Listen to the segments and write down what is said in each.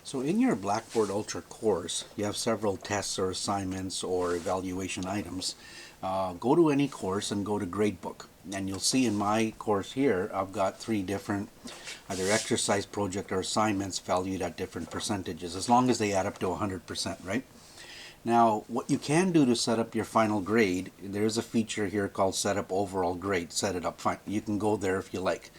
So in your Blackboard Ultra course, you have several tests or assignments or evaluation items. Go to any course and go to Gradebook. And you'll see in my course here, I've got 3 different either exercise, project, or assignments valued at different percentages, as long as they add up to 100%, right? Now, what you can do to set up your final grade, there's a feature here called Set Up Overall Grade. Set it up fine. You can go there if you like.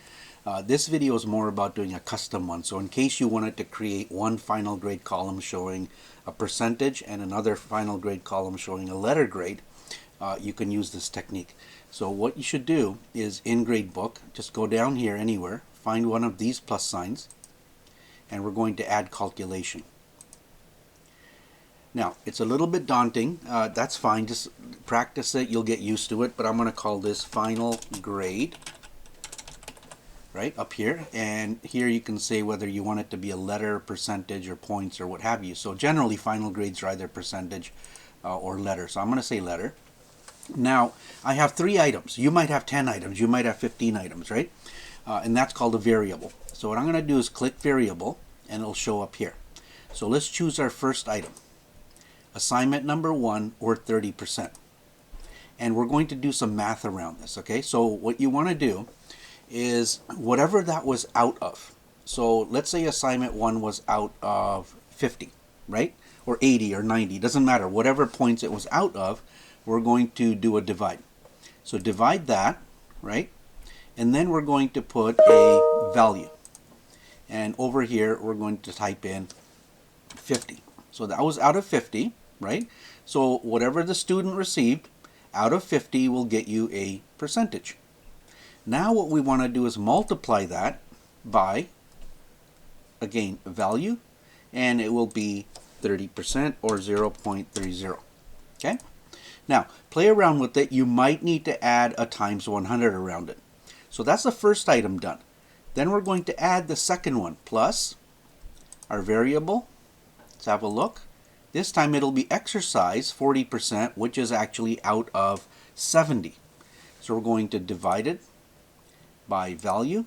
This video is more about doing a custom one. So in case you wanted to create one final grade column showing a percentage and another final grade column showing a letter grade, you can use this technique. So what you should do is in Gradebook, just go down here anywhere, find one of these plus signs, and we're going to add calculation. Now, it's a little bit daunting. That's fine. Just practice it. You'll get used to it. But I'm going to call this final grade, right, up here. And here you can say whether you want it to be a letter, percentage, or points, or what have you. So generally, final grades are either percentage or letter. So I'm going to say letter. Now, I have 3 items. You might have 10 items. You might have 15 items, right? And that's called a variable. So what I'm going to do is click variable, and it'll show up here. So let's choose our first item. Assignment number 1, or 30%. And we're going to do some math around this, okay? So what you want to do is whatever that was out of. So let's say assignment 1 was out of 50, right? Or 80 or 90, doesn't matter. Whatever points it was out of, we're going to do a divide. So divide that, right? And then we're going to put a value. And over here, we're going to type in 50. So that was out of 50, right? So whatever the student received out of 50 will get you a percentage. Now what we want to do is multiply that by, again, value, and it will be 30% or 0.30. Okay? Now, play around with it. You might need to add a times 100 around it. So that's the first item done. Then we're going to add the second one, plus our variable. Let's have a look. This time it'll be exercise 40%, which is actually out of 70. So we're going to divide it by value,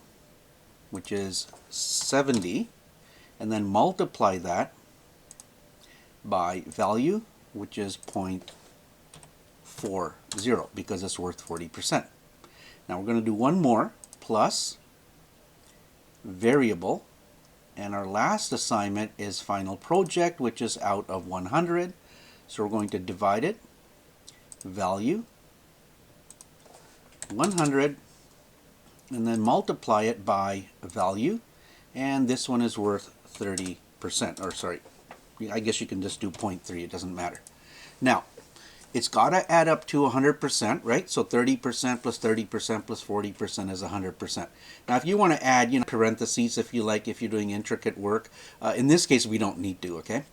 which is 70, and then multiply that by value, which is 0.40, because it's worth 40%. Now we're going to do one more, plus variable, and our last assignment is final project, which is out of 100. So we're going to divide it, value, 100, and then multiply it by value. And this one is worth 30%. Or sorry, I guess you can just do 0.3. It doesn't matter. Now, it's got to add up to 100%, right? So 30% plus 30% plus 40% is 100%. Now, if you want to add, parentheses if you like, if you're doing intricate work, in this case, we don't need to, okay?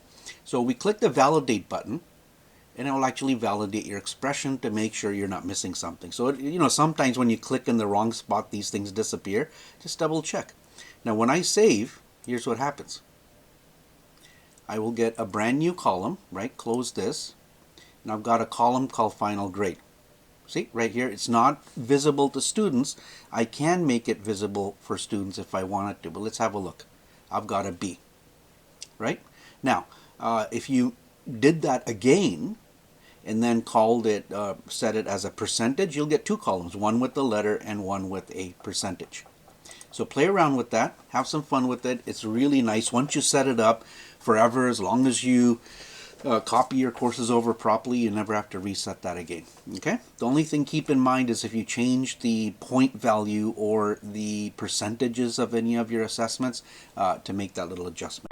So we click the validate button, and it will actually validate your expression to make sure you're not missing something. So, sometimes when you click in the wrong spot, these things disappear. Just double check. Now, when I save, here's what happens. I will get a brand new column, right? Close this. And I've got a column called final grade. See, right here, it's not visible to students. I can make it visible for students if I wanted to, but let's have a look. I've got a B, right? Now, if you did that again and then called it, set it as a percentage, you'll get 2 columns, one with the letter and one with a percentage. So play around with that, have some fun with it. It's really nice. Once you set it up forever, as long as you copy your courses over properly, you never have to reset that again. Okay? The only thing keep in mind is if you change the point value or the percentages of any of your assessments, to make that little adjustment.